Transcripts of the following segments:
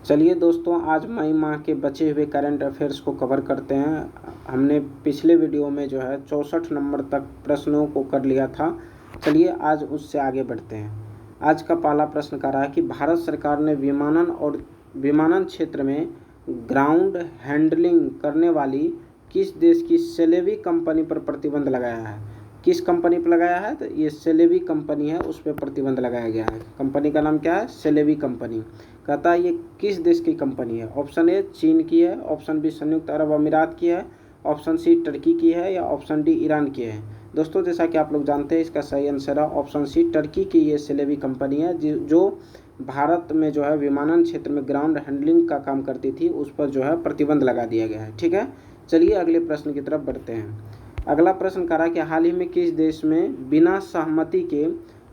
चलिए दोस्तों, आज मई माह के बचे हुए करंट अफेयर्स को कवर करते हैं। हमने पिछले वीडियो में जो है 64 नंबर तक प्रश्नों को कर लिया था। चलिए आज उससे आगे बढ़ते हैं। आज का पहला प्रश्न कह रहा है कि भारत सरकार ने विमानन क्षेत्र में ग्राउंड हैंडलिंग करने वाली किस देश की सेलेवी कंपनी पर प्रतिबंध लगाया है। किस कंपनी पर लगाया है? तो ये सेलेवी कंपनी है, उस पर प्रतिबंध लगाया गया है। कंपनी का नाम क्या है? Salovey company. कहता है ये किस देश की कंपनी है। ऑप्शन ए चीन की है, ऑप्शन बी संयुक्त अरब अमीरात की है, ऑप्शन सी टर्की की है या ऑप्शन डी ईरान की है। दोस्तों जैसा कि आप लोग जानते हैं, इसका सही आंसर है ऑप्शन सी टर्की की ये सेलेवी कंपनी है, जो भारत में जो है विमानन क्षेत्र में ग्राउंड हैंडलिंग का काम करती थी, उस पर जो है प्रतिबंध लगा दिया गया है। ठीक है, चलिए अगले प्रश्न की तरफ बढ़ते हैं। अगला प्रश्न कह रहा है कि हाल ही में किस देश में बिना सहमति के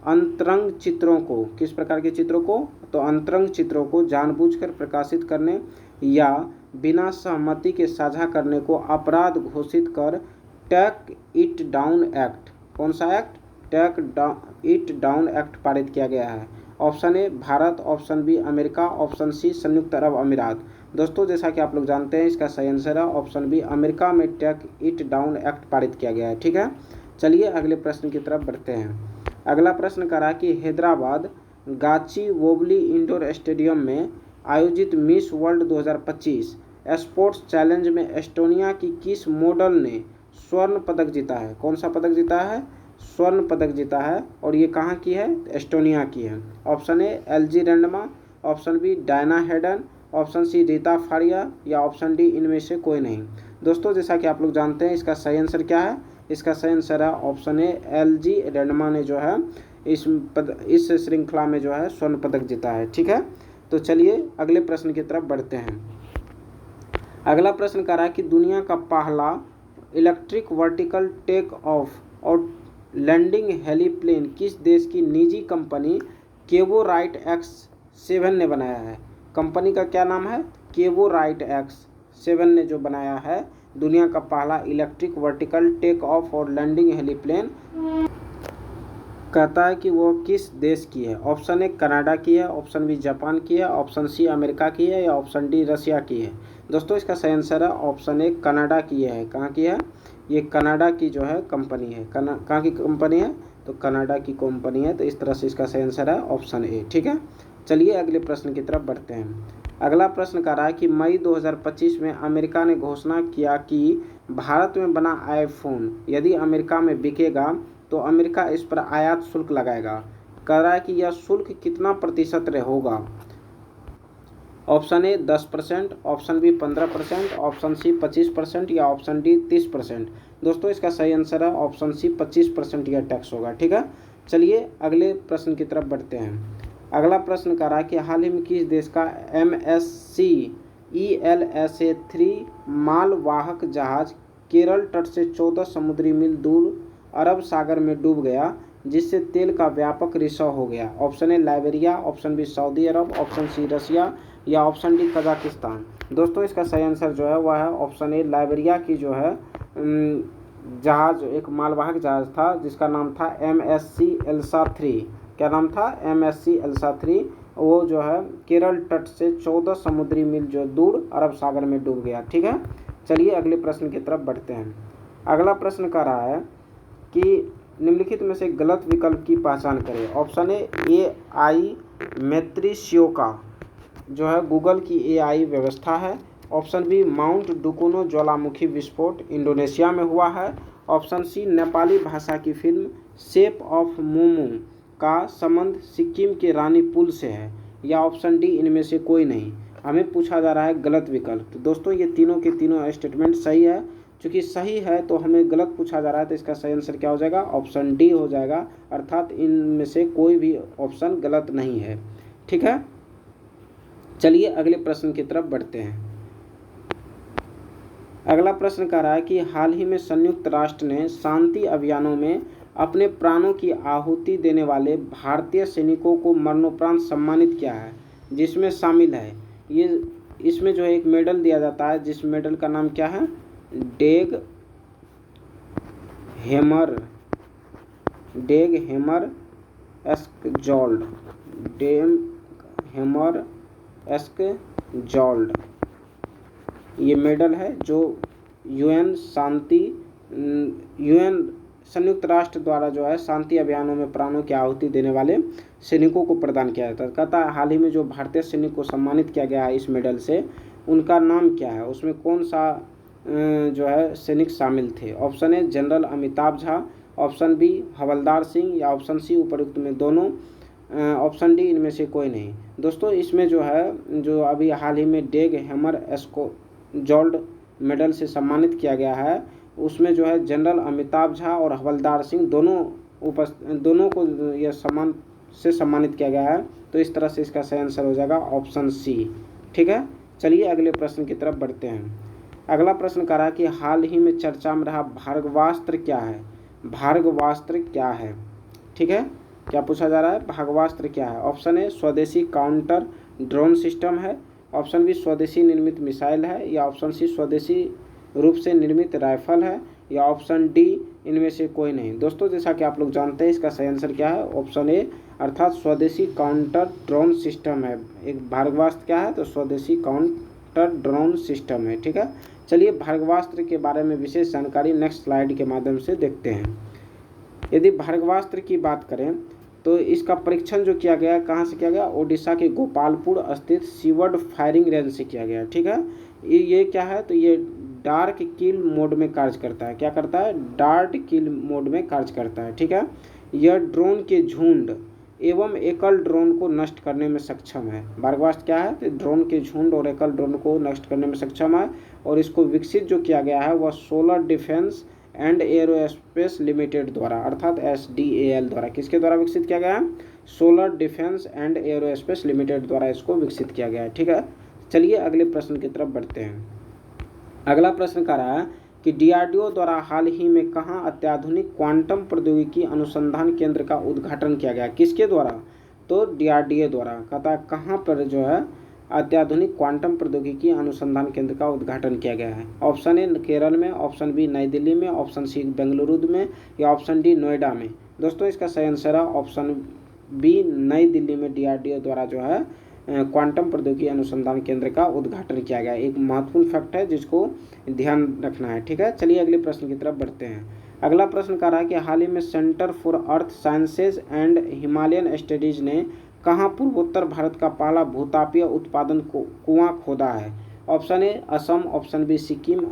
अंतरंग चित्रों को, किस प्रकार के चित्रों को? तो अंतरंग चित्रों को जानबूझकर प्रकाशित करने या बिना सहमति के साझा करने को अपराध घोषित कर टेक इट डाउन एक्ट, कौन सा act? Take it down act पारित किया गया है। Option A Bharat, option B America, option C संयुक्त अरब अमीरात। दोस्तों जैसा कि आप लोग जानते हैं, इसका सही आंसर है ऑप्शन बी अमेरिका में टेक इट डाउन एक्ट पारित किया गया है। ठीक है, चलिए अगले प्रश्न की तरफ बढ़ते हैं। अगला प्रश्न कह रहा है कि हैदराबाद गाचीवोबली इंडोर स्टेडियम में आयोजित मिस वर्ल्ड 2025 स्पोर्ट्स चैलेंज में एस्टोनिया की किस मॉडल ने स्वर्ण पदक जीता है? कौन सा पदक जीता है? स्वर्ण पदक जीता है। और ये कहाँ की है? एस्टोनिया की है। ऑप्शन ए एलजी रेंडमा, option B Diana Hayden, option C Reita Faria या ऑप्शन डी इनमें से कोई नहीं। दोस्तों जैसा कि आप लोग जानते हैं, इसका सही आंसर क्या है? इसका सही आंसर है ऑप्शन ए एलजी रेंडमा ने जो है इस श्रृंखला में जो है स्वर्ण पदक जीता है। ठीक है, तो चलिए अगले प्रश्न की तरफ बढ़ते हैं। अगला प्रश्न कह रहा है कि दुनिया का पहला इलेक्ट्रिक वर्टिकल टेक ऑफ और लैंडिंग हेलीप्लेन किस देश की निजी कंपनी केवोराइट X7 ने बनाया है? कंपनी का क्या नाम है? केवोराइट X7 ने जो बनाया है दुनिया का पहला इलेक्ट्रिक वर्टिकल टेक ऑफ और लैंडिंग हेलीप्लेन, कहता है कि वो किस देश की है। ऑप्शन ए कनाडा की है, ऑप्शन बी जापान की है, ऑप्शन सी अमेरिका की है या ऑप्शन डी रसिया की है। दोस्तों इसका सही आंसर है ऑप्शन ए कनाडा की है। कहाँ की है? ये कनाडा की जो है कंपनी है। कहाँ की कंपनी है? तो कनाडा की कंपनी है। तो इस तरह से इसका सही आंसर है ऑप्शन ए। ठीक है, चलिए अगले प्रश्न की तरफ बढ़ते हैं। अगला प्रश्न कह रहा है कि मई 2025 में अमेरिका ने घोषणा किया कि भारत में बना आईफोन यदि अमेरिका में बिकेगा तो अमेरिका इस पर आयात शुल्क लगाएगा। कह रहा है कि यह शुल्क कितना प्रतिशत होगा? Option A 10%, option B 15%, option C 25% या ऑप्शन डी 30%। दोस्तों इसका सही आंसर है ऑप्शन सी 25% यह टैक्स होगा। ठीक है, चलिए अगले प्रश्न की तरफ बढ़ते हैं। अगला प्रश्न कह रहा है कि हाल ही में किस देश का MSC ELSA 3 मालवाहक जहाज केरल तट से 14 समुद्री मील दूर अरब सागर में डूब गया, जिससे तेल का व्यापक रिसाव हो गया? Option A Liberia, option B सऊदी अरब, ऑप्शन सी रसिया या ऑप्शन डी कजाकिस्तान। दोस्तों इसका सही आंसर जो है वह है ऑप्शन ए लाइबेरिया की जो है जहाज, एक मालवाहक जहाज था जिसका नाम था MSC एल्सा 3। क्या नाम था? MSC Elsa 3। वो जो है केरल तट से 14 समुद्री मील जो दूर अरब सागर में डूब गया। ठीक है, चलिए अगले प्रश्न की तरफ बढ़ते हैं। अगला प्रश्न कह रहा है कि निम्नलिखित में से गलत विकल्प की पहचान करें। ऑप्शन ए AI मैत्रिशियोका जो है गूगल की AI व्यवस्था है। ऑप्शन बी माउंट डुकोनो ज्वालामुखी विस्फोट इंडोनेशिया में हुआ है। ऑप्शन सी नेपाली भाषा की फिल्म शेप ऑफ मोमो का संबंध सिक्किम के रानी पुल से है या ऑप्शन डी इनमें से कोई नहीं। हमें पूछा जा रहा है गलत विकल्प। तो दोस्तों ये तीनों के तीनों स्टेटमेंट सही है। चूँकि सही है तो हमें गलत पूछा जा रहा है, तो इसका सही आंसर क्या हो जाएगा? ऑप्शन डी हो जाएगा, अर्थात इनमें से कोई भी ऑप्शन गलत नहीं है। ठीक है, चलिए अगले प्रश्न की तरफ बढ़ते हैं। अगला प्रश्न कह रहा है कि हाल ही में संयुक्त राष्ट्र ने शांति अभियानों में अपने प्राणों की आहुति देने वाले भारतीय सैनिकों को मरणोपरांत सम्मानित किया है, जिसमें शामिल है ये, इसमें जो है एक मेडल दिया जाता है, जिस मेडल का नाम क्या है? डेग हेमर एस्कजोल्ड, डेग हेमर एस्क जॉल्ड। ये मेडल है जो यूएन संयुक्त राष्ट्र द्वारा जो है शांति अभियानों में प्राणों की आहुति देने वाले सैनिकों को प्रदान किया जाता है। कहता है हाल ही में जो भारतीय सैनिक को सम्मानित किया गया है इस मेडल से, उनका नाम क्या है, उसमें कौन सा जो है सैनिक शामिल थे। Option A general Amitabh Jha, option B Havildar Singh, या ऑप्शन सी उपरोक्त में दोनों, ऑप्शन डी इनमें से कोई नहीं। दोस्तों इसमें जो है जो अभी हाल ही में डेग हैमर जॉल्ड मेडल से सम्मानित किया गया है, उसमें जो है जनरल अमिताभ झा और हवलदार सिंह दोनों को यह सम्मानित किया गया है। तो इस तरह से इसका सही आंसर हो जाएगा ऑप्शन सी। ठीक है, चलिए अगले प्रश्न की तरफ बढ़ते हैं। अगला प्रश्न कह रहा है कि हाल ही में चर्चा में रहा भार्गवास्त्र क्या है। भार्गवास्त्र क्या है, ठीक है, क्या पूछा जा रहा है, भार्गवास्त्र क्या है। ऑप्शन ए स्वदेशी काउंटर ड्रोन सिस्टम है, ऑप्शन बी स्वदेशी निर्मित मिसाइल है, या ऑप्शन सी स्वदेशी रूप से निर्मित राइफल है, या ऑप्शन डी इनमें से कोई नहीं। दोस्तों जैसा कि आप लोग जानते हैं इसका सही आंसर क्या है, ऑप्शन ए अर्थात स्वदेशी काउंटर ड्रोन सिस्टम है। एक भार्गवास्त्र क्या है, तो स्वदेशी काउंटर ड्रोन सिस्टम है। ठीक है, चलिए भार्गवास्त्र के बारे में विशेष जानकारी नेक्स्ट स्लाइड के माध्यम से देखते हैं। यदि भार्गवास्त्र की बात करें तो इसका परीक्षण जो किया गया कहाँ से किया गया, ओडिशा के गोपालपुर स्थित सीवर्ड फायरिंग रेंज से किया गया। ठीक है, ये क्या है, तो ये डार्क किल मोड में कार्य करता है। क्या करता है, डार्क किल मोड में कार्य करता है। ठीक है, यह ड्रोन के झुंड एवं एकल ड्रोन को नष्ट करने में सक्षम है। भार्गवास्त्र क्या है, तो ड्रोन के झुंड और एकल ड्रोन को नष्ट करने में सक्षम है, और इसको विकसित जो किया गया है वह solar defence and aerospace limited द्वारा अर्थात SDAL द्वारा, किसके द्वारा विकसित किया गया है, solar defence and aerospace limited द्वारा इसको विकसित किया गया है। ठीक है, चलिए अगले प्रश्न की तरफ बढ़ते हैं। अगला प्रश्न कह रहा है कि DRDO द्वारा हाल ही में कहाँ अत्याधुनिक क्वांटम प्रौद्योगिकी अनुसंधान केंद्र का उद्घाटन किया गया। किसके द्वारा, तो DRDO द्वारा। कहता है कहाँ पर जो है अत्याधुनिक क्वांटम प्रौद्योगिकी अनुसंधान केंद्र का उद्घाटन किया गया है। ऑप्शन ए केरल में, ऑप्शन बी नई दिल्ली में, ऑप्शन सी बेंगलुरु में, या ऑप्शन डी नोएडा में। दोस्तों इसका सही आंसर है ऑप्शन बी नई दिल्ली में DRDO द्वारा जो है क्वांटम प्रौद्योगिकी अनुसंधान केंद्र का उद्घाटन किया गया। एक महत्वपूर्ण फैक्ट है जिसको ध्यान रखना है। ठीक है, चलिए अगले प्रश्न की तरफ बढ़ते हैं। अगला प्रश्न कह रहा है कि हाल ही में centre for earth sciences and Himalayan studies ने कहाँ पूर्वोत्तर भारत का पहला भूतापीय उत्पादन कुआं खोदा है। Option A Assam, option B Sikkim,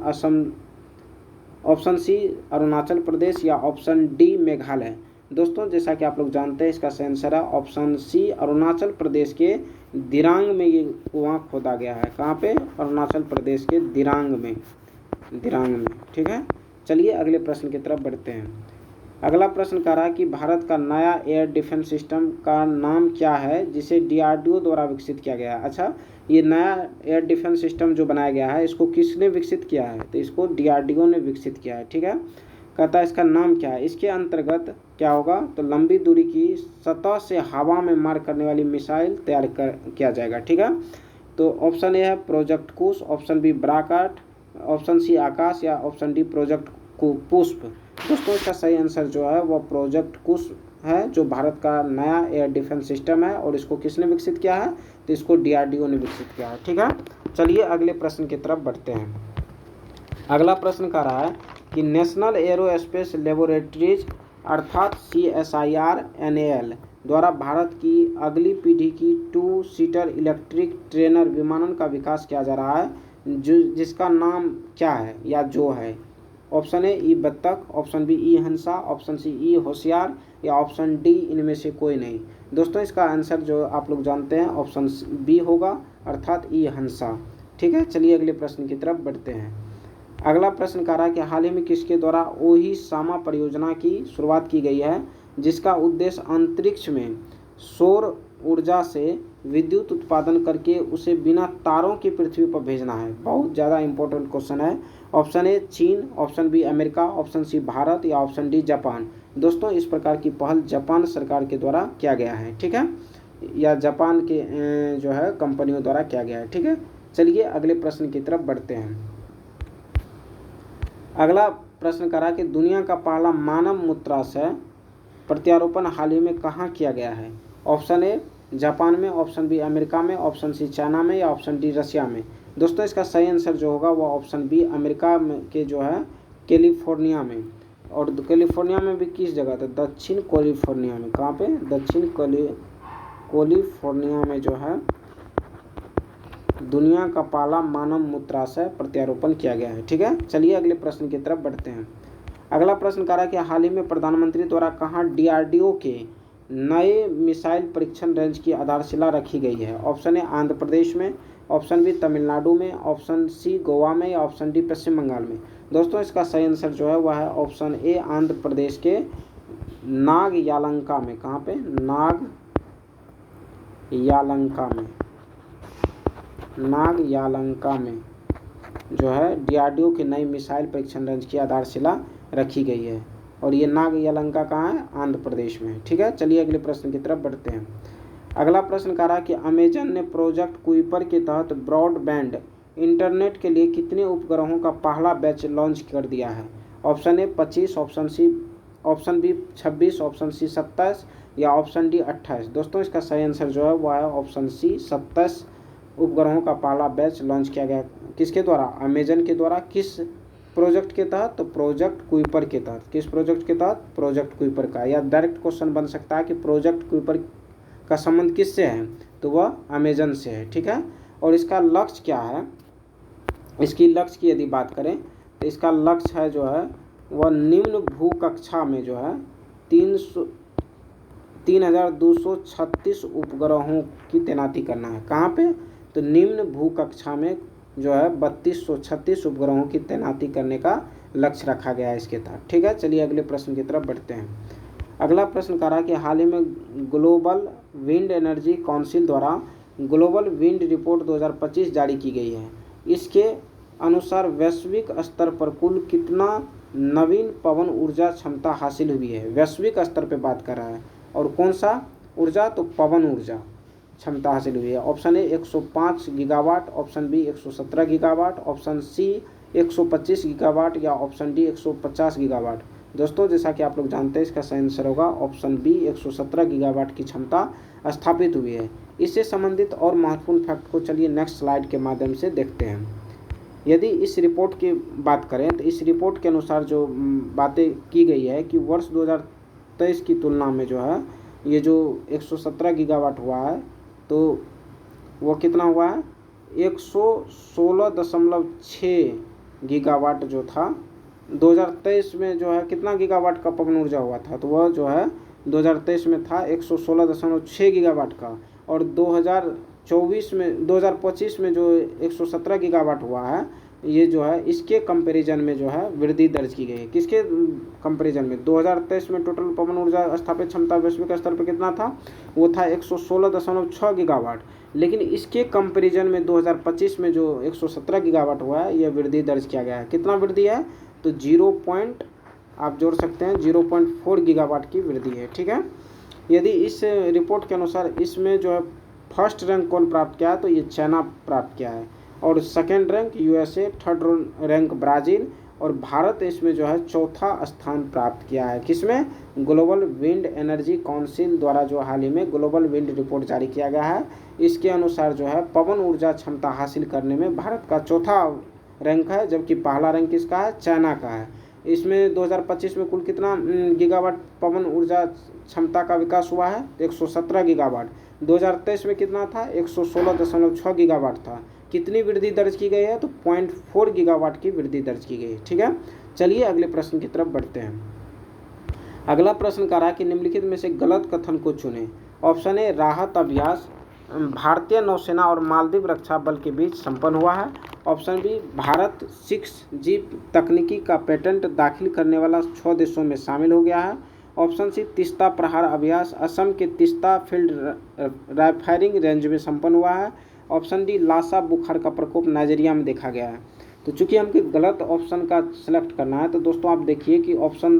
option C Arunachal Pradesh, या ऑप्शन डी मेघालय। दोस्तों जैसा कि आप लोग जानते हैं इसका सही आंसर है ऑप्शन सी अरुणाचल प्रदेश के दिरांग में ये कुआं खोदा गया है। कहाँ पे, अरुणाचल प्रदेश के दिरांग में। ठीक है, चलिए अगले प्रश्न की तरफ बढ़ते हैं। अगला प्रश्न कह रहा है कि भारत का नया एयर डिफेंस सिस्टम का नाम क्या है जिसे DRDO द्वारा विकसित किया गया है। अच्छा, ये नया एयर डिफेंस सिस्टम जो बनाया गया है इसको किसने विकसित किया है, तो इसको DRDO ने विकसित किया है। ठीक है, कहता है इसका नाम क्या है। इसके अंतर्गत क्या होगा, तो लंबी दूरी की सतह से हवा में मार करने वाली मिसाइल तैयार किया जाएगा। ठीक है, तो ऑप्शन ए है प्रोजेक्ट कुश, ऑप्शन बी ब्राकाट, ऑप्शन सी आकाश, या ऑप्शन डी प्रोजेक्ट पुष्प। दोस्तों इसका सही आंसर जो है वह प्रोजेक्ट कुश है, जो भारत का नया एयर डिफेंस सिस्टम है, और इसको किसने विकसित किया है, तो इसको DRDO ने विकसित किया है। ठीक है, चलिए अगले प्रश्न की तरफ बढ़ते हैं। अगला प्रश्न कह रहा है कि नेशनल एरोस्पेस लेबोरेटरीज अर्थात CSIR NAL द्वारा भारत की अगली पीढ़ी की 2 सीटर इलेक्ट्रिक ट्रेनर विमानन का विकास किया जा रहा है, जिसका नाम क्या है या जो है। ऑप्शन ए ई बत्तख, ऑप्शन बी ई हंसा, ऑप्शन सी ई होशियार, या ऑप्शन डी इनमें से कोई नहीं। दोस्तों इसका आंसर जो आप लोग जानते हैं ऑप्शन बी होगा अर्थात ई हंसा। ठीक है, चलिए अगले प्रश्न की तरफ बढ़ते हैं। अगला प्रश्न कह रहा है कि हाल ही में किसके द्वारा ओहिसामा परियोजना की शुरुआत की गई है, जिसका उद्देश्य अंतरिक्ष में सौर ऊर्जा से विद्युत उत्पादन करके उसे बिना तारों की पृथ्वी पर भेजना है। बहुत ज़्यादा इंपॉर्टेंट क्वेश्चन है। ऑप्शन ए चीन, option B America, option C Bharat, या ऑप्शन डी जापान। दोस्तों इस प्रकार की पहल जापान सरकार के द्वारा किया गया है। ठीक है, या जापान के जो है कंपनियों द्वारा किया गया है। ठीक है, चलिए अगले प्रश्न की तरफ बढ़ते हैं। अगला प्रश्न करा कि दुनिया का पहला मानव मूत्राशय प्रत्यारोपण हाल ही में कहाँ किया गया है। ऑप्शन ए जापान में, ऑप्शन बी अमेरिका में, ऑप्शन सी चाइना में, या ऑप्शन डी रसिया में। दोस्तों इसका सही आंसर जो होगा वो ऑप्शन बी अमेरिका में के जो है कैलिफोर्निया में। और कैलिफोर्निया में भी किस जगह था? दक्षिण कैलिफोर्निया में। कहाँ पे? दक्षिण कैलिफोर्निया में जो है दुनिया का पहला मानव मूत्राशय प्रत्यारोपण किया गया है। ठीक है, चलिए अगले प्रश्न की तरफ बढ़ते हैं। अगला प्रश्न कह रहा है कि हाल ही में प्रधानमंत्री द्वारा कहाँ DRDO के नए मिसाइल परीक्षण रेंज की आधारशिला रखी गई है? ऑप्शन ए आंध्र प्रदेश में, ऑप्शन बी तमिलनाडु में, ऑप्शन सी गोवा में, या ऑप्शन डी पश्चिम बंगाल में। दोस्तों इसका सही आंसर जो है वह है ऑप्शन ए आंध्र प्रदेश के नाग यालंका में। कहाँ पे? नाग यालंका में। नाग यालंका में जो है DRDO के नई मिसाइल परीक्षण रेंज की आधारशिला रखी गई है। और ये नाग यालंका कहाँ है? आंध्र प्रदेश में। ठीक है, चलिए अगले प्रश्न की तरफ बढ़ते हैं। अगला प्रश्न कह रहा है कि अमेजन ने प्रोजेक्ट कुइपर के तहत ब्रॉडबैंड इंटरनेट के लिए कितने उपग्रहों का पहला बैच लॉन्च कर दिया है? Option A 25, option B 26, option C 27, या ऑप्शन डी 28। दोस्तों इसका सही आंसर जो है वह है ऑप्शन सी 27 उपग्रहों का पहला बैच लॉन्च किया गया। किसके द्वारा? अमेजन के द्वारा। किस प्रोजेक्ट के तहत? तो प्रोजेक्ट कुइपर के तहत। किस प्रोजेक्ट के तहत? प्रोजेक्ट कुइपर का। या डायरेक्ट क्वेश्चन बन सकता है कि प्रोजेक्ट कुइपर का संबंध किससे है? तो वह अमेजन से है। ठीक है, और इसका लक्ष्य क्या है? इसकी लक्ष्य की यदि बात करें तो इसका लक्ष्य है जो है वह निम्न भू कक्षा में जो है 3236 उपग्रहों की तैनाती करना है। कहाँ पे? तो निम्न भू कक्षा में जो है 3236 उपग्रहों की तैनाती करने का लक्ष्य रखा गया है इसके तहत। ठीक है, चलिए अगले प्रश्न की तरफ बढ़ते हैं। अगला प्रश्न कह रहा है कि हाल ही में ग्लोबल विंड एनर्जी काउंसिल द्वारा ग्लोबल विंड रिपोर्ट 2025 जारी की गई है। इसके अनुसार वैश्विक स्तर पर कुल कितना नवीन पवन ऊर्जा क्षमता हासिल हुई है? वैश्विक स्तर पे बात कर रहा है। और कौन सा ऊर्जा? तो पवन ऊर्जा क्षमता हासिल हुई है। Option A 105 gigawatt, option B 117 gigawatt, option C 125 gigawatt, या ऑप्शन डी 150 गीगावाट। दोस्तों जैसा कि आप लोग जानते हैं इसका सही आंसर होगा ऑप्शन बी 117 गीगावाट की क्षमता स्थापित हुई है। इससे संबंधित और महत्वपूर्ण फैक्ट को चलिए नेक्स्ट स्लाइड के माध्यम से देखते हैं। यदि इस रिपोर्ट की बात करें तो इस रिपोर्ट के अनुसार जो बातें की गई है कि वर्ष 2023 की तुलना में जो है ये जो 117 गीगावाट हुआ है तो वो कितना हुआ है? 116.6 गीगावाट जो था 2023 में जो है कितना गीगावाट का पवन ऊर्जा हुआ था? तो वह जो है 2023 में था 116.6 गीगावाट का। और 2025 में जो 117 गीगावाट हुआ है ये जो है इसके कंपैरिजन में जो है वृद्धि दर्ज की गई है। किसके कंपैरिजन में? 2023 में टोटल पवन ऊर्जा स्थापित क्षमता वैश्विक स्तर पर कितना था? वो था 116.6 गीगावाट। लेकिन इसके कंपैरिजन में 2025 में जो 117 गीगावाट हुआ है यह वृद्धि दर्ज किया गया है। कितना वृद्धि है? तो 0.4 गीगावाट की वृद्धि है। ठीक है, यदि इस रिपोर्ट के अनुसार इसमें जो है फर्स्ट रैंक कौन प्राप्त किया है? तो ये चाइना प्राप्त किया है। और second rank USA, third rank Brazil, और भारत इसमें जो है चौथा स्थान प्राप्त किया है। किसमें? ग्लोबल विंड एनर्जी काउंसिल द्वारा जो हाल ही में ग्लोबल विंड रिपोर्ट जारी किया गया है इसके अनुसार जो है पवन ऊर्जा क्षमता हासिल करने में भारत का चौथा रैंक है, जबकि पहला रैंक किसका है? चाइना का है। इसमें 2025 में कुल कितना गीगावाट पवन ऊर्जा क्षमता का विकास हुआ है? 117 गीगावाट। 2023 में कितना था? 116.6 गीगावाट था। कितनी वृद्धि दर्ज की गई है? तो 0.4 गीगावाट की वृद्धि दर्ज की गई है। ठीक है, चलिए अगले प्रश्न की तरफ बढ़ते हैं। अगला प्रश्न कह रहा है कि निम्नलिखित में से गलत कथन को चुनें। ऑप्शन ए राहत अभ्यास भारतीय नौसेना और मालदीव रक्षा बल के बीच संपन्न हुआ है। ऑप्शन बी भारत 6G तकनीकी का पेटेंट दाखिल करने वाला 6 देशों में शामिल हो गया है। ऑप्शन सी तीस्ता प्रहार अभ्यास असम के तीस्ता फील्ड राइफलिंग रेंज में संपन्न हुआ है। ऑप्शन डी लासा बुखार का प्रकोप नाइजीरिया में देखा गया है। तो चूंकि हमको गलत ऑप्शन का सिलेक्ट करना है तो दोस्तों आप देखिए कि ऑप्शन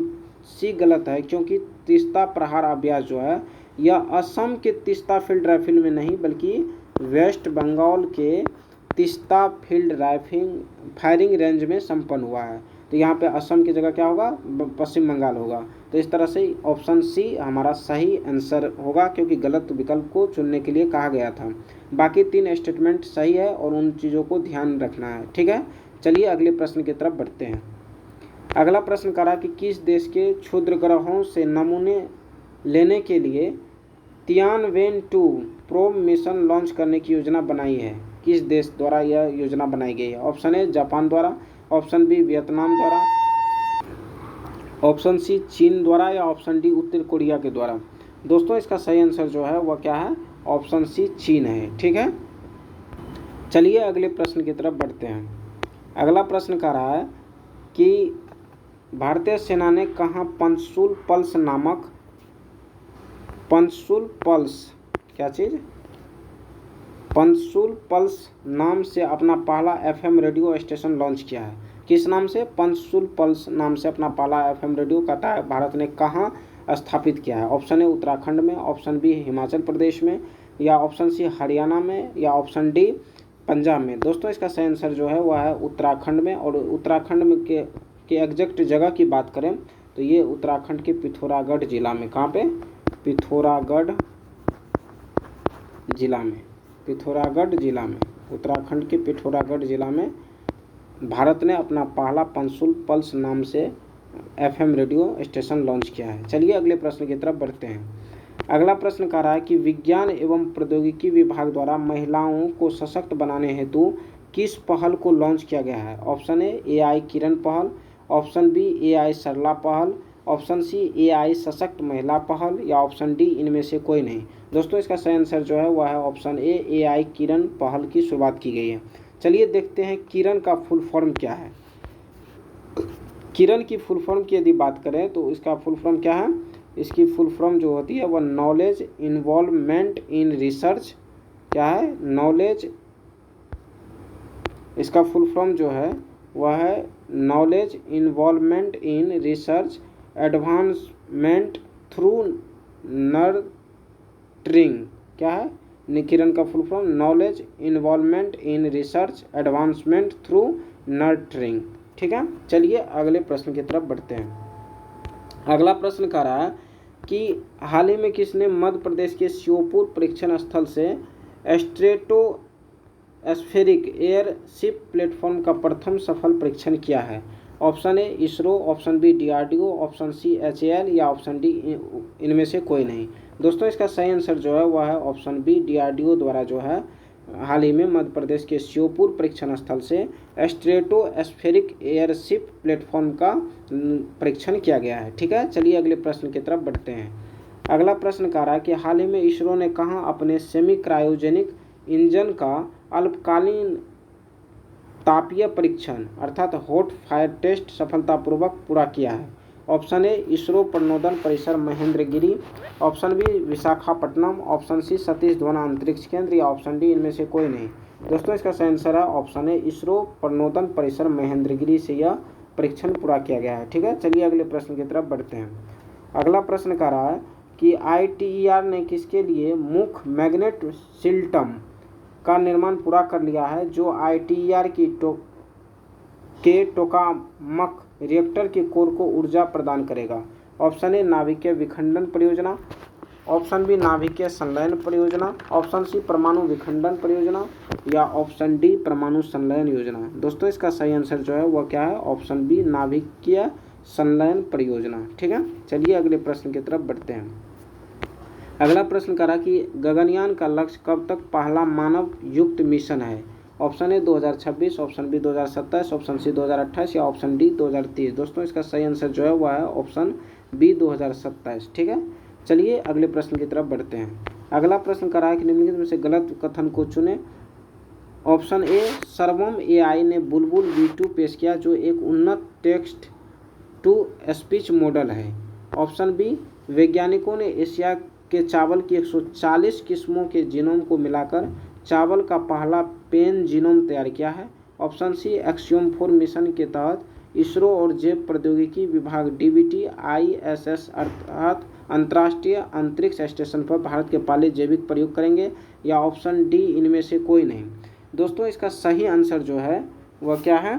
सी गलत है, क्योंकि तीस्ता प्रहार अभ्यास जो है यह असम के तीस्ता फील्ड राइफल में नहीं बल्कि वेस्ट बंगाल के तीस्ता फील्ड फायरिंग रेंज में संपन्न हुआ है। तो यहाँ पे असम की जगह क्या होगा? पश्चिम बंगाल होगा। तो इस तरह से ऑप्शन सी हमारा सही आंसर होगा, क्योंकि गलत विकल्प को चुनने के लिए कहा गया था। बाकी 3 स्टेटमेंट सही है और उन चीज़ों को ध्यान रखना है, ठीक है। चलिए अगले प्रश्न की तरफ बढ़ते हैं। अगला प्रश्न करा कि किस देश के क्षुद्र ग्रहों से नमूने लेने के लिए तियानवेन-2 प्रोब मिशन लॉन्च करने की योजना बनाई है? किस देश द्वारा यह योजना बनाई गई है? ऑप्शन ए जापान द्वारा, ऑप्शन बी वियतनाम द्वारा, ऑप्शन सी चीन द्वारा, या ऑप्शन डी उत्तर कोरिया के द्वारा। दोस्तों इसका सही आंसर जो है वह क्या है? ऑप्शन सी चीन है, ठीक है। चलिए अगले प्रश्न की तरफ बढ़ते हैं। अगला प्रश्न कह रहा है कि भारतीय सेना ने कहाँ पंचशूल पल्स नाम से अपना पहला FM रेडियो स्टेशन लॉन्च किया है? किस नाम से? पंचशूल पल्स नाम से अपना पहला FM रेडियो कहता है भारत ने कहाँ स्थापित किया है? ऑप्शन ए उत्तराखंड में, ऑप्शन बी हिमाचल प्रदेश में, या ऑप्शन सी हरियाणा में, या ऑप्शन डी पंजाब में। दोस्तों इसका सही आंसर जो है वह है उत्तराखंड में। और उत्तराखंड में के एग्जैक्ट जगह की बात करें तो ये उत्तराखंड के पिथौरागढ़ जिला में, कहाँ पे? पिथौरागढ़ जिला में, उत्तराखंड के पिथौरागढ़ जिला में भारत ने अपना पहला पंचशूल पल्स नाम से FM रेडियो स्टेशन लॉन्च किया है। चलिए अगले प्रश्न की तरफ बढ़ते हैं। अगला प्रश्न कह रहा है कि विज्ञान एवं प्रौद्योगिकी विभाग द्वारा महिलाओं को सशक्त बनाने हेतु किस पहल को लॉन्च किया गया है? ऑप्शन ए AI किरण पहल, ऑप्शन बी AI सरला पहल, ऑप्शन सी AI सशक्त महिला पहल, या ऑप्शन डी इनमें से कोई नहीं। दोस्तों इसका सही आंसर जो है वह है ऑप्शन ए AI किरण पहल की शुरुआत की गई है। चलिए देखते हैं किरण का फुल फॉर्म क्या है। किरण की फुल फॉर्म की यदि बात करें तो इसका फुल फॉर्म क्या है? इसकी फुल फॉर्म जो होती है वह नॉलेज इन्वॉल्वमेंट इन रिसर्च, क्या है? नॉलेज, इसका फुल फॉर्म जो है वह है knowledge involvement in research advancement through nurturing. क्या है किरण का full form? Knowledge involvement in research advancement through nurturing, ठीक है। चलिए अगले प्रश्न की तरफ बढ़ते हैं। अगला प्रश्न कह रहा है कि हाल ही में किसने मध्य प्रदेश के श्योपुर परीक्षण स्थल से स्ट्रेटोस्फेरिक एयरशिप प्लेटफॉर्म का प्रथम सफल परीक्षण किया है? Option A ISRO, option B DRDO, option C HAL, या ऑप्शन डी इनमें से कोई नहीं। दोस्तों इसका सही आंसर जो है वह है ऑप्शन बी DRDO द्वारा जो है हाल ही में मध्य प्रदेश के श्योपुर परीक्षण स्थल से स्ट्रेटोस्फेरिक एयरशिप प्लेटफॉर्म का परीक्षण किया गया है, ठीक है। चलिए अगले प्रश्न की तरफ बढ़ते हैं। अगला प्रश्न कह रहा है कि हाल ही में इसरो ने कहाँ अपने सेमी क्रायोजेनिक इंजन का अल्पकालीन तापीय परीक्षण अर्थात हॉट फायर टेस्ट सफलतापूर्वक पूरा किया है? ऑप्शन ए इसरो प्रणोदन परिसर Mahendragiri, option B Visakhapatnam, option C Satish Dhawan अंतरिक्ष केंद्र, या ऑप्शन डी इनमें से कोई नहीं। दोस्तों इसका सही आंसर है ऑप्शन ए इसरो प्रणोदन परिसर महेंद्रगिरी से यह परीक्षण पूरा किया गया है, ठीक है। चलिए अगले प्रश्न की तरफ बढ़ते हैं। अगला प्रश्न कह रहा है कि ITER ने किसके लिए मुख्य मैग्नेट सिस्टम का निर्माण पूरा कर लिया है जो ITER के टोकामक रिएक्टर के कोर को ऊर्जा प्रदान करेगा? ऑप्शन ए नाभिकीय विखंडन परियोजना, ऑप्शन बी नाभिकीय संलयन परियोजना, ऑप्शन सी परमाणु विखंडन परियोजना, या ऑप्शन डी परमाणु संलयन योजना। दोस्तों इसका सही आंसर जो है वह क्या है? ऑप्शन बी नाभिकीय संलयन परियोजना, ठीक है। चलिए अगले प्रश्न की तरफ बढ़ते हैं। अगला प्रश्न करा कि गगनयान का लक्ष्य कब तक पहला मानव युक्त मिशन है? Option A 2026, option B 2027, option C 2028, या ऑप्शन डी 2030। दोस्तों इसका सही आंसर जो है वह है ऑप्शन बी 2027, ठीक है। चलिए अगले प्रश्न की तरफ बढ़ते हैं। अगला प्रश्न करा है कि निम्नलिखित में से गलत कथन को चुने। ऑप्शन ए सर्वम AI ने बुलबुल V2 पेश किया जो एक उन्नत टेक्स्ट टू स्पीच मॉडल है। ऑप्शन बी वैज्ञानिकों ने एशिया के चावल की 140 किस्मों के जीनोम को मिलाकर चावल का पहला पेन जीनोम तैयार किया है। ऑप्शन सी एक्सियोम 4 मिशन के तहत इसरो और जैव प्रौद्योगिकी विभाग DBT ISS अर्थात अंतर्राष्ट्रीय अंतरिक्ष स्टेशन पर भारत के पहले जैविक प्रयोग करेंगे, या ऑप्शन डी इनमें से कोई नहीं। दोस्तों इसका सही आंसर जो है वह क्या है?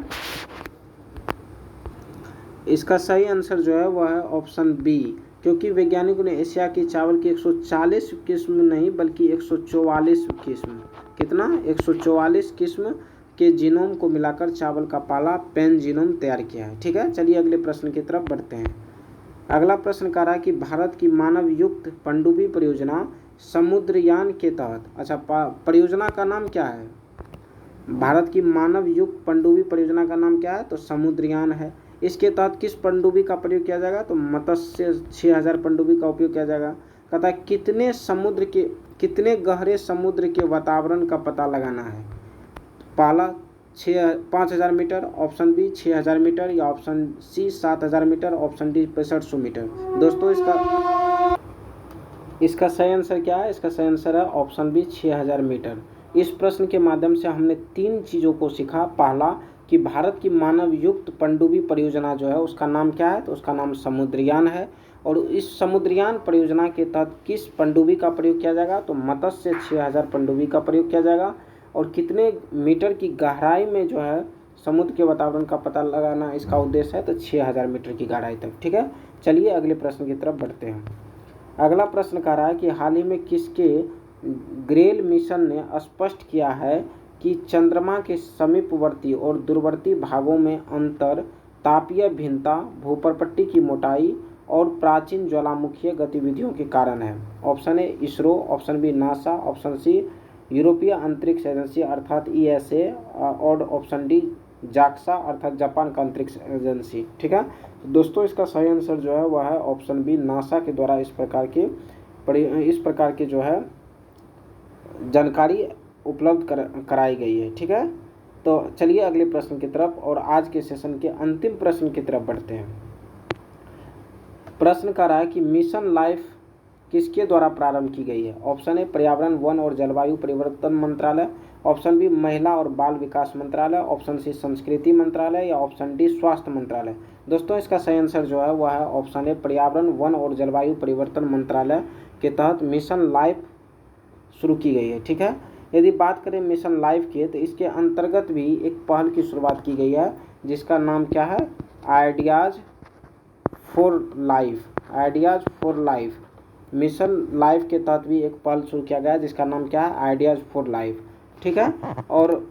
इसका सही आंसर जो है वह है ऑप्शन बी, क्योंकि वैज्ञानिकों ने एशिया की चावल की 140 किस्म नहीं बल्कि 144 किस्म, कितना 144 किस्म के जीनोम को मिलाकर चावल का पहला पैन जीनोम तैयार किया है। ठीक है, चलिए अगले प्रश्न की तरफ बढ़ते हैं। अगला प्रश्न कह रहा है कि भारत की मानव युक्त पनडुब्बी परियोजना समुद्रयान के तहत, अच्छा परियोजना का नाम क्या है? भारत की मानव युक्त पनडुब्बी परियोजना का नाम क्या है? तो समुद्रयान है। इसके तहत किस पनडुब्बी का प्रयोग किया जाएगा? तो मत्स्य 6000 पनडुब्बी का उपयोग किया जाएगा। कहता है कितने गहरे समुद्र के वातावरण का पता लगाना है? पहला 5000 मीटर, ऑप्शन बी 6000 मीटर, या option C 7000 metre, option D 6500 metre. दोस्तों इसका सही आंसर क्या है? इसका सही आंसर है ऑप्शन बी 6000 मीटर। इस प्रश्न के माध्यम से हमने 3 चीज़ों को सीखा। पहला कि भारत की मानव युक्त पनडुब्बी परियोजना जो है उसका नाम क्या है? तो उसका नाम समुद्रयान है। और इस समुद्रयान परियोजना के तहत किस पनडुब्बी का प्रयोग किया जाएगा? तो मत्स्य 6000 पनडुब्बी का प्रयोग किया जाएगा। और कितने मीटर की गहराई में जो है समुद्र के वातावरण का पता लगाना इसका उद्देश्य है? तो 6000 मीटर की गहराई तक। ठीक है, चलिए अगले प्रश्न की तरफ बढ़ते हैं। अगला प्रश्न कह रहा है कि हाल ही में किसके ग्रेल मिशन ने स्पष्ट किया है कि चंद्रमा के समीपवर्ती और दूरवर्ती भागों में अंतर तापीय भिन्नता, भूपर्पट्टी की मोटाई और प्राचीन ज्वालामुखीय गतिविधियों के कारण है? Option A ISRO, option B NASA, option C यूरोपीय अंतरिक्ष एजेंसी अर्थात ESA, और ऑप्शन डी जाक्सा अर्थात जापान का अंतरिक्ष एजेंसी। ठीक है, तो दोस्तों इसका सही आंसर जो है वह है ऑप्शन बी, नासा के द्वारा इस प्रकार के जो है जानकारी उपलब्ध कराई गई है। ठीक है, तो चलिए अगले प्रश्न की तरफ और आज के सेशन के अंतिम प्रश्न की तरफ बढ़ते हैं। प्रश्न कह रहा है कि मिशन लाइफ किसके द्वारा प्रारंभ की गई है? ऑप्शन ए पर्यावरण, वन और जलवायु परिवर्तन मंत्रालय, ऑप्शन बी महिला और बाल विकास मंत्रालय, ऑप्शन सी संस्कृति मंत्रालय, या ऑप्शन डी स्वास्थ्य मंत्रालय। दोस्तों इसका सही आंसर जो है वह है ऑप्शन ए पर्यावरण, वन और जलवायु परिवर्तन मंत्रालय के तहत मिशन लाइफ शुरू की गई है। ठीक है, यदि बात करें मिशन लाइफ की तो इसके अंतर्गत भी एक पहल की शुरुआत की गई है जिसका नाम क्या है? Ideas for life. Mission life के तहत भी एक पहल शुरू किया गया है जिसका नाम क्या है? Ideas for life. ठीक है, और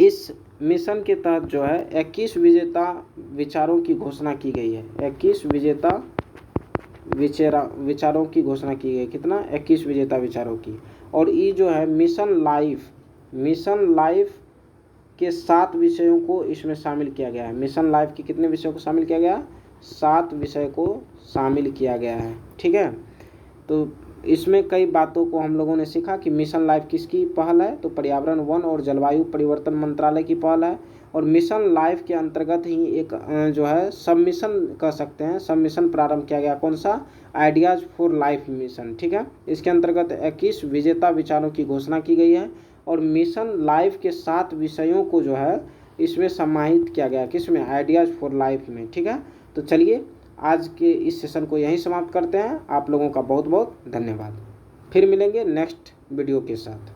इस मिशन के तहत जो है 21 विजेता विचारों की घोषणा की गई है। 21 विजेता विचारों की घोषणा की गई। कितना? 21 विजेता विचारों की। और ये जो है मिशन लाइफ के 7 विषयों को इसमें शामिल किया गया है। मिशन लाइफ के कितने विषयों को शामिल किया गया? 7 विषय को शामिल किया गया है। ठीक है, तो इसमें कई बातों को हम लोगों ने सीखा कि मिशन लाइफ किसकी पहल है? तो पर्यावरण, वन और जलवायु परिवर्तन मंत्रालय की पहल है। और मिशन लाइफ के अंतर्गत ही एक जो है सब मिशन कह सकते हैं, सब मिशन प्रारंभ किया गया। कौन सा? Ideas for life mission. ठीक है, इसके अंतर्गत 21 विजेता विचारों की घोषणा की गई है और मिशन लाइफ के 7 विषयों को जो है इसमें समाहित किया गया। किसमें? आइडियाज़ फॉर लाइफ में। ठीक है, तो चलिए आज के इस सेशन को यहीं समाप्त करते हैं। आप लोगों का बहुत बहुत धन्यवाद। फिर मिलेंगे नेक्स्ट वीडियो के साथ।